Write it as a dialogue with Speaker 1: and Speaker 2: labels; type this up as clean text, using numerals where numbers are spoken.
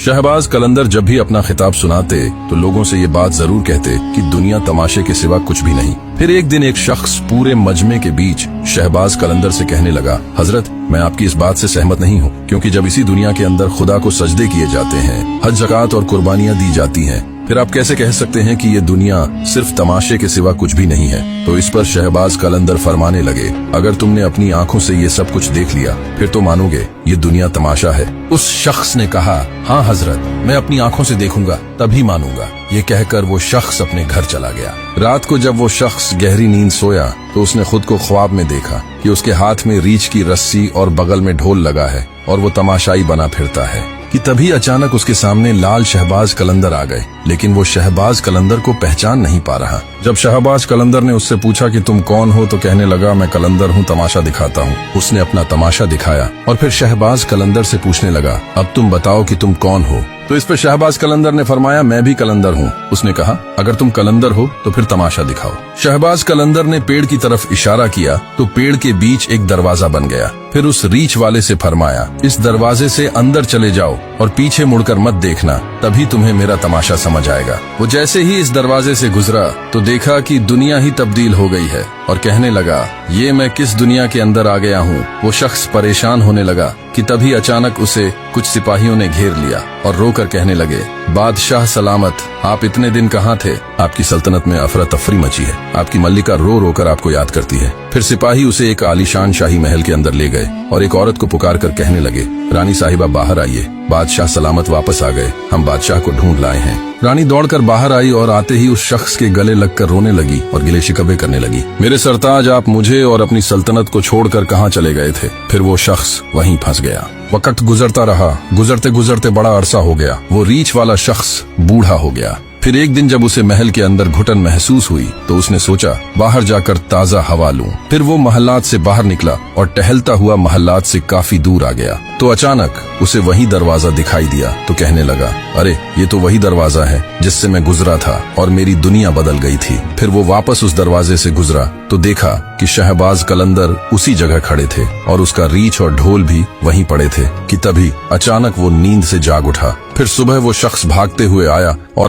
Speaker 1: शहबाज कलंदर जब भी अपना खिताब सुनाते तो लोगों से ये बात जरूर कहते कि दुनिया तमाशे के सिवा कुछ भी नहीं। फिर एक दिन एक शख्स पूरे मजमे के बीच शहबाज कलंदर से कहने लगा, हजरत मैं आपकी इस बात से सहमत नहीं हूँ, क्योंकि जब इसी दुनिया के अंदर खुदा को सजदे किए जाते हैं, हज ज़कात और कुर्बानियां दी जाती हैं, फिर आप कैसे कह सकते हैं कि ये दुनिया सिर्फ तमाशे के सिवा कुछ भी नहीं है। तो इस पर शहबाज कलंदर फरमाने लगे, अगर तुमने अपनी आंखों से ये सब कुछ देख लिया फिर तो मानोगे ये दुनिया तमाशा है। उस शख्स ने कहा, हाँ हजरत मैं अपनी आंखों से देखूंगा तभी मानूंगा। ये कहकर वो शख्स अपने घर चला गया। रात को जब वो शख्स गहरी नींद सोया तो उसने खुद को ख्वाब में देखा कि उसके हाथ में रीछ की रस्सी और बगल में ढोल लगा है और वो तमाशाई बना फिरता है कि तभी अचानक उसके सामने लाल शहबाज कलंदर आ गए, लेकिन वो शहबाज कलंदर को पहचान नहीं पा रहा। जब शहबाज कलंदर ने उससे पूछा कि तुम कौन हो तो कहने लगा, मैं कलंदर हूँ, तमाशा दिखाता हूँ। उसने अपना तमाशा दिखाया और फिर शहबाज कलंदर से पूछने लगा, अब तुम बताओ कि तुम कौन हो। तो इस पर शहबाज कलंदर ने फरमाया, मैं भी कलंदर हूँ। उसने कहा, अगर तुम कलंदर हो तो फिर तमाशा दिखाओ। शहबाज कलंदर ने पेड़ की तरफ इशारा किया तो पेड़ के बीच एक दरवाजा बन गया। फिर उस रीछ वाले से फरमाया, इस दरवाजे से अंदर चले जाओ और पीछे मुड़कर मत देखना, तभी तुम्हें मेरा तमाशा समझ आएगा। वो जैसे ही इस दरवाजे से गुजरा तो देखा कि दुनिया ही तब्दील हो गई है और कहने लगा, ये मैं किस दुनिया के अंदर आ गया हूँ। वो शख्स परेशान होने लगा कि तभी अचानक उसे कुछ सिपाहियों ने घेर लिया और रोकर कहने लगे, बादशाह सलामत, आप इतने दिन कहाँ थे? आपकी सल्तनत में अफरा तफरी मची है, आपकी मल्लिका रो रो कर आपको याद करती है। फिर सिपाही उसे एक आलीशान शाही महल के अंदर ले गए और एक औरत को पुकार कर कहने लगे, रानी साहिबा बाहर आइए, बादशाह सलामत वापस आ गए, हम बादशाह को ढूंढ लाए हैं। रानी दौड़कर बाहर आई और आते ही उस शख्स के गले लगकर रोने लगी और गिले शिकवे करने लगी, मेरे सरताज आप मुझे और अपनी सल्तनत को छोड़कर कहाँ चले गए थे? फिर वो शख्स वहीं फंस गया। वक्त गुजरता रहा, गुजरते गुजरते बड़ा अरसा हो गया। वो रीछ वाला शख्स बूढ़ा हो गया। फिर एक दिन जब उसे महल के अंदर घुटन महसूस हुई तो उसने सोचा बाहर जाकर ताजा हवा लूं। फिर वो महल्लात से बाहर निकला और टहलता हुआ महल्लात से काफी दूर आ गया तो अचानक उसे वही दरवाजा दिखाई दिया तो कहने लगा, अरे ये तो वही दरवाजा है जिससे मैं गुजरा था और मेरी दुनिया बदल गई थी। फिर वो वापस उस दरवाजे से गुजरा तो देखा कि शहबाज कलंदर उसी जगह खड़े थे और उसका रीछ और ढोल भी वहीं पड़े थे कि तभी अचानक वो नींद से जाग उठा। फिर सुबह वो शख्स भागते हुए आया और